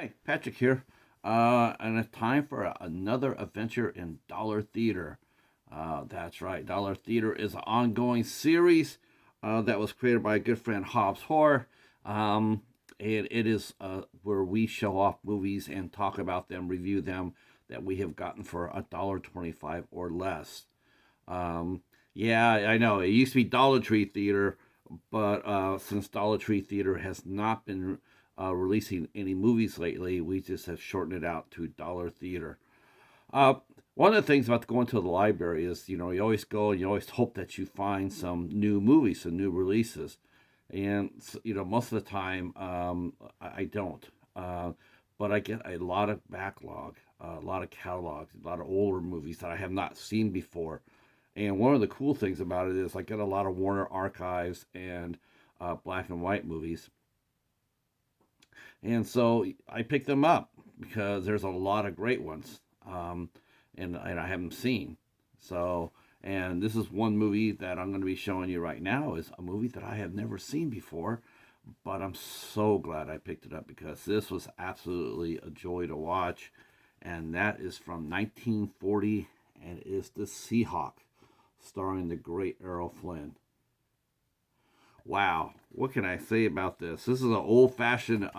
Hi, Patrick here. And it's time for another adventure in Dollar Theater. That's right, Dollar Theater is an ongoing series that was created by a good friend, Hobbs Horror. Um, and it is where we show off movies and talk about them, review them that we have gotten for $1.25 or less. Um, yeah, I know. It used to be Dollar Tree Theater, but since Dollar Tree Theater has not been releasing any movies lately, we just have shortened it out to Dollar Theater. Uh, One of the things about going to the library is, you always go and you always hope that you find some new movies, some new releases. And, most of the time, I don't. But I get a lot of backlog, a lot of catalogs, a lot of older movies that I have not seen before. And one of the cool things about it is I get a lot of Warner Archives and black and white movies. And so I picked them up because there's a lot of great ones, and I haven't seen. So, and this is one movie that I'm going to be showing you right now is a movie that I have never seen before, but I'm so glad I picked it up because this was absolutely a joy to watch. And that is from 1940, and it is The Seahawk, starring the great Errol Flynn. Wow, what can I say about this? This is an old-fashioned.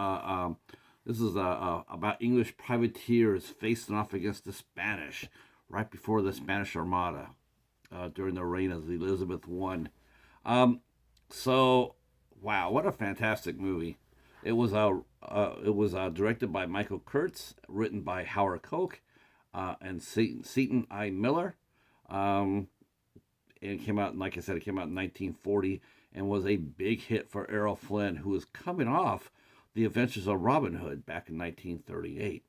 This is about English privateers facing off against the Spanish right before the Spanish Armada during the reign of Elizabeth I. Um, so, wow, what a fantastic movie! It was directed by Michael Kurtz, written by Howard Koch, and Seton I. Miller. Um, and it came out, like I said, it came out in 1940 and was a big hit for Errol Flynn, who was coming off The Adventures of Robin Hood back in 1938.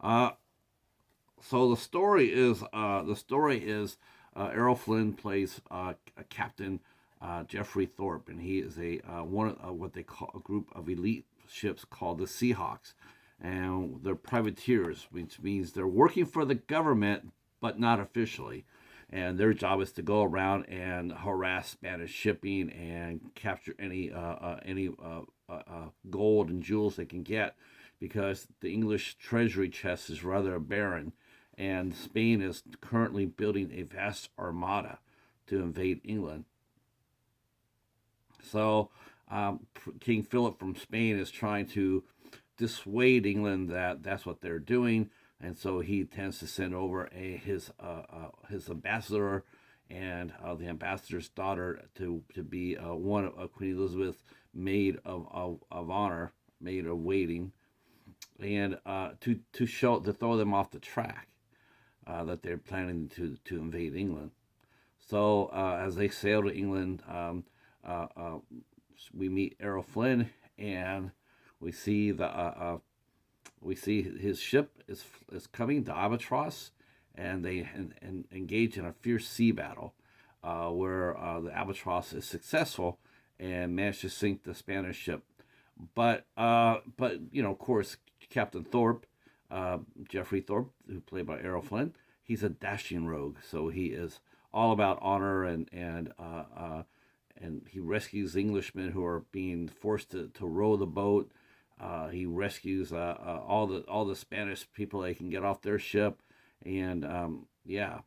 Uh, so the story is Errol Flynn plays Captain Geoffrey Thorpe, and he is a one of what they call a group of elite ships called the Seahawks, and they're privateers, which means they're working for the government but not officially. And their job is to go around and harass Spanish shipping and capture any gold and jewels they can get, because the English treasury chest is rather barren, and Spain is currently building a vast armada to invade England. So King Philip from Spain is trying to dissuade England that that's what they're doing, and so he tends to send over his ambassador and the ambassador's daughter to be one of Queen Elizabeth's maid of honor, maid of waiting, and to throw them off the track that they're planning to invade England. So as they sail to England, uh, uh, we meet Errol Flynn, and we see we see his ship is coming, the Albatross, and they and engage in a fierce sea battle, where the Albatross is successful and managed to sink the Spanish ship. But of course, Captain Thorpe, uh, Geoffrey Thorpe, who played by Errol Flynn, he's a dashing rogue. So he is all about honor, and he rescues Englishmen who are being forced to row the boat. He rescues all the Spanish people they can get off their ship, and yeah,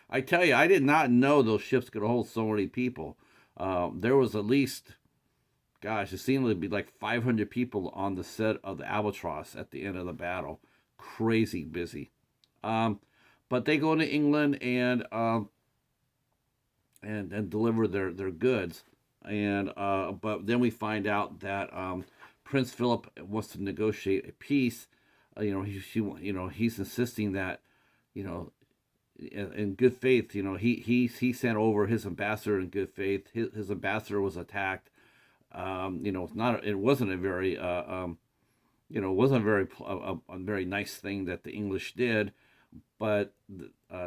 I tell you, I did not know those ships could hold so many people. There was at least, gosh, it seemed to be like 500 people on the set of the Albatross at the end of the battle. Crazy busy. Um, but they go into England and deliver their goods. And but then we find out that Prince Philip wants to negotiate a peace. He's insisting that, you know in good faith. He sent over his ambassador in good faith. His ambassador was attacked. It's not it wasn't a very it wasn't a very nice thing that the English did, but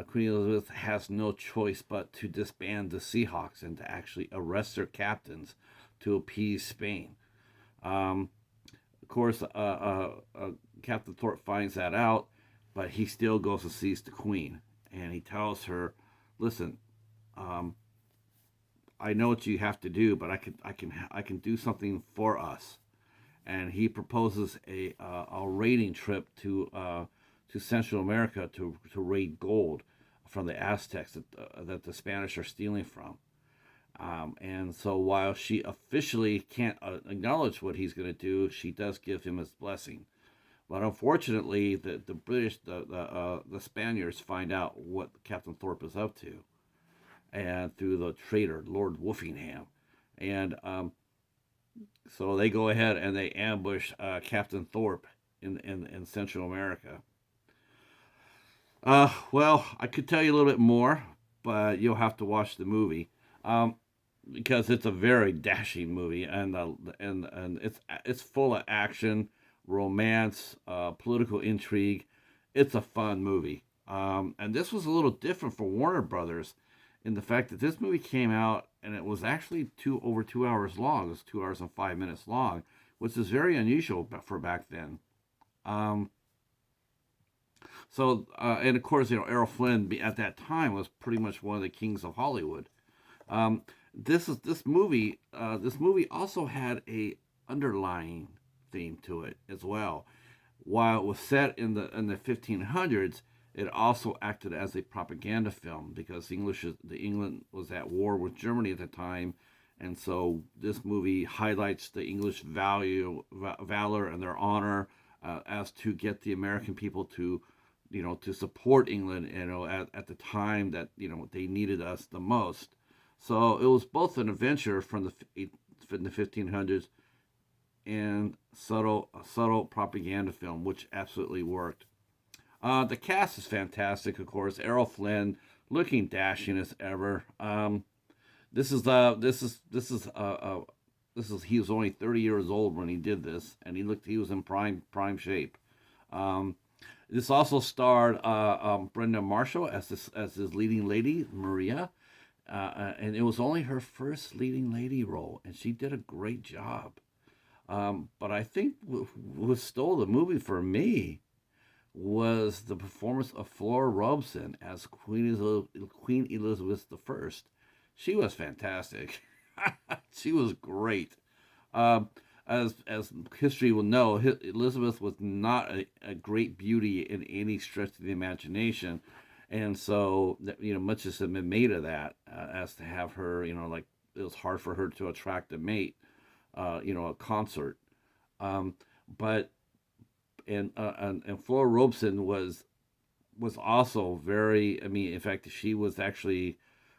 Queen Elizabeth has no choice but to disband the Seahawks and to actually arrest their captains to appease Spain. Um, of course, Captain Thorpe finds that out, but he still goes and sees the Queen, and he tells her, "Listen, um, I know what you have to do, but I can do something for us." and he proposes a raiding trip to Central America to raid gold from the Aztecs that the Spanish are stealing from. And so while she officially can't acknowledge what he's going to do, she does give him his blessing. But unfortunately, the British, the Spaniards find out what Captain Thorpe is up to, and through the traitor Lord Wolfingham, and so they go ahead and they ambush Captain Thorpe in Central America. Well, I could tell you a little bit more, but you'll have to watch the movie. Because it's a very dashing movie, and it's full of action, romance, political intrigue. It's a fun movie. And this was a little different for Warner Brothers in the fact that this movie came out and it was actually over 2 hours long. It was 2 hours and 5 minutes long, which is very unusual for back then. Um, and of course, Errol Flynn at that time was pretty much one of the kings of Hollywood. Um, this movie. This movie also had a underlying theme to it as well. While it was set in the 1500s, it also acted as a propaganda film because the England was at war with Germany at the time, and so this movie highlights the English valor, and their honor as to get the American people to, to support England, at the time that they needed us the most. So it was both an adventure from the 1500s and a subtle propaganda film, which absolutely worked. The cast is fantastic, of course. Errol Flynn, looking dashing as ever. This is he was only 30 years old when he did this, and he was in prime shape. Um, this also starred Brenda Marshall as his leading lady, Maria. And it was only her first leading lady role, and she did a great job. But I think what stole the movie for me was the performance of Flora Robson as Queen Elizabeth I. She was fantastic. She was great. Um, as history will know, Elizabeth was not a great beauty in any stretch of the imagination, and so much has been made of that as to have her, like it was hard for her to attract a mate, a consort. Um, but and Flora Robson was also very. I mean, in fact, she was actually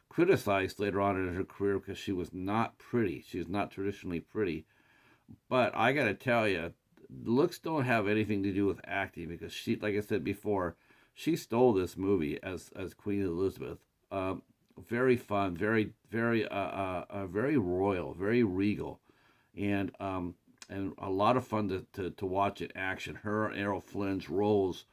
criticized later on in her career because she was not pretty. She was not traditionally pretty. But I got to tell you, looks don't have anything to do with acting because she, like I said before, she stole this movie as Queen Elizabeth. Very fun, very royal, very regal, and a lot of fun to watch in action. Her and Errol Flynn's roles,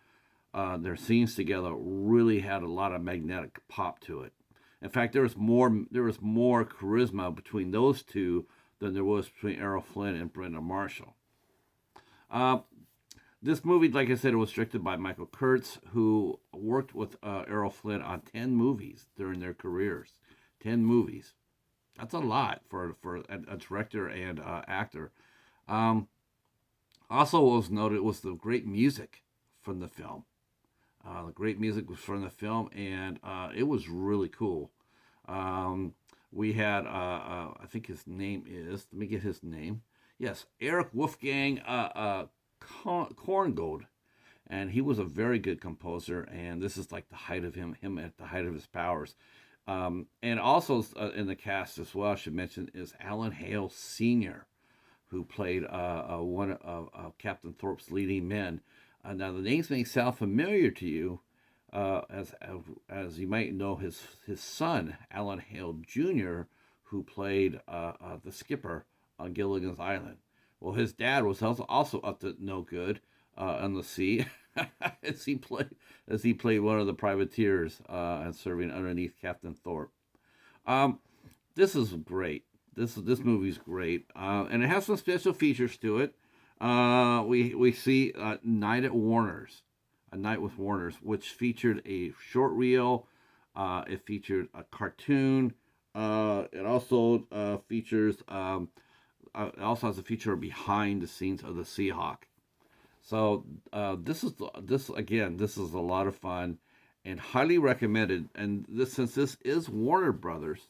their scenes together, really had a lot of magnetic pop to it. In fact, there was more charisma between those two than there was between Errol Flynn and Brenda Marshall. Uh, this movie, like I said, it was directed by Michael Curtiz, who worked with Errol Flynn on 10 movies during their careers. 10 movies. That's a lot for a director and actor. Um, Also, what was noted was the great music from the film. The great music was from the film, and it was really cool. Um, we had, I think his name is, let me get his name. Yes, Eric Wolfgang Korngold. And he was a very good composer, and this is like the height of him at the height of his powers. And also in the cast as well, I should mention, is Alan Hale Sr., who played one of Captain Thorpe's leading men. Now, the names may sound familiar to you, as you might know his son, Alan Hale Jr., who played the skipper on Gilligan's Island. Well, his dad was also up to no good on the sea, as he played one of the privateers and serving underneath Captain Thorpe. Um, this is great. This movie's great, and it has some special features to it. We see Night at Warner's, A Night with Warner's, which featured a short reel. It featured a cartoon. It also features it also has a feature behind the scenes of the Seahawk. So this is a lot of fun and highly recommended. And since this is Warner Brothers,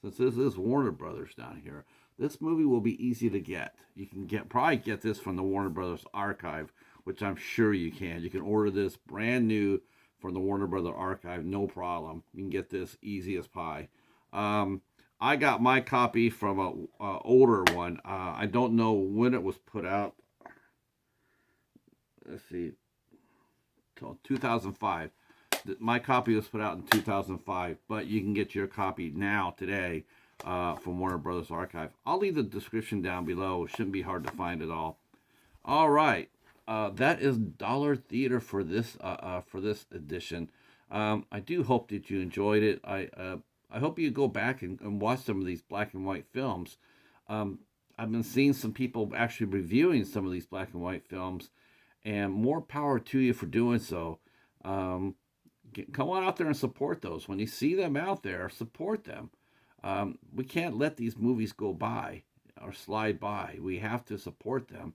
down here, this movie will be easy to get. You can probably get this from the Warner Brothers archive, which I'm sure you can. You can order this brand new from the Warner Brothers archive, no problem. You can get this easy as pie. I got my copy from a older one. I don't know when it was put out. Let's see, 2005. My copy was put out in 2005, but you can get your copy now, today, from Warner Brothers Archive. I'll leave the description down below. It shouldn't be hard to find at all. All right. That is Dollar Theater for this edition. I do hope that you enjoyed it. I hope you go back and watch some of these black and white films. I've been seeing some people actually reviewing some of these black and white films, and more power to you for doing so. Come on out there and support those. When you see them out there, support them. We can't let these movies go by or slide by. We have to support them.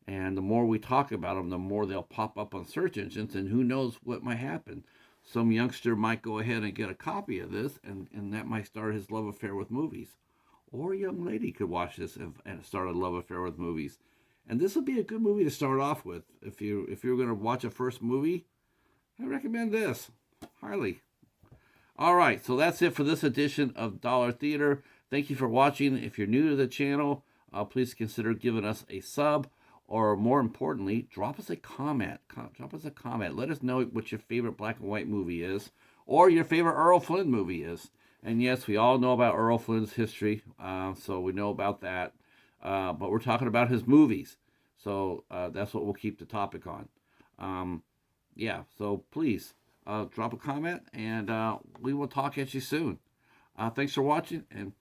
And the more we talk about them, the more they'll pop up on search engines, and who knows what might happen. Some youngster might go ahead and get a copy of this, and that might start his love affair with movies. Or a young lady could watch this and start a love affair with movies. And this would be a good movie to start off with. If you're going to watch a first movie, I recommend this highly. All right, so that's it for this edition of Dollar Theater. Thank you for watching. If you're new to the channel, please consider giving us a sub, or more importantly, drop us a comment. Let us know what your favorite black and white movie is, or your favorite Errol Flynn movie is. And yes, we all know about Errol Flynn's history, so we know about that. But we're talking about his movies, so that's what we'll keep the topic on. Yeah, so please drop a comment, and we will talk at you soon. Thanks for watching, and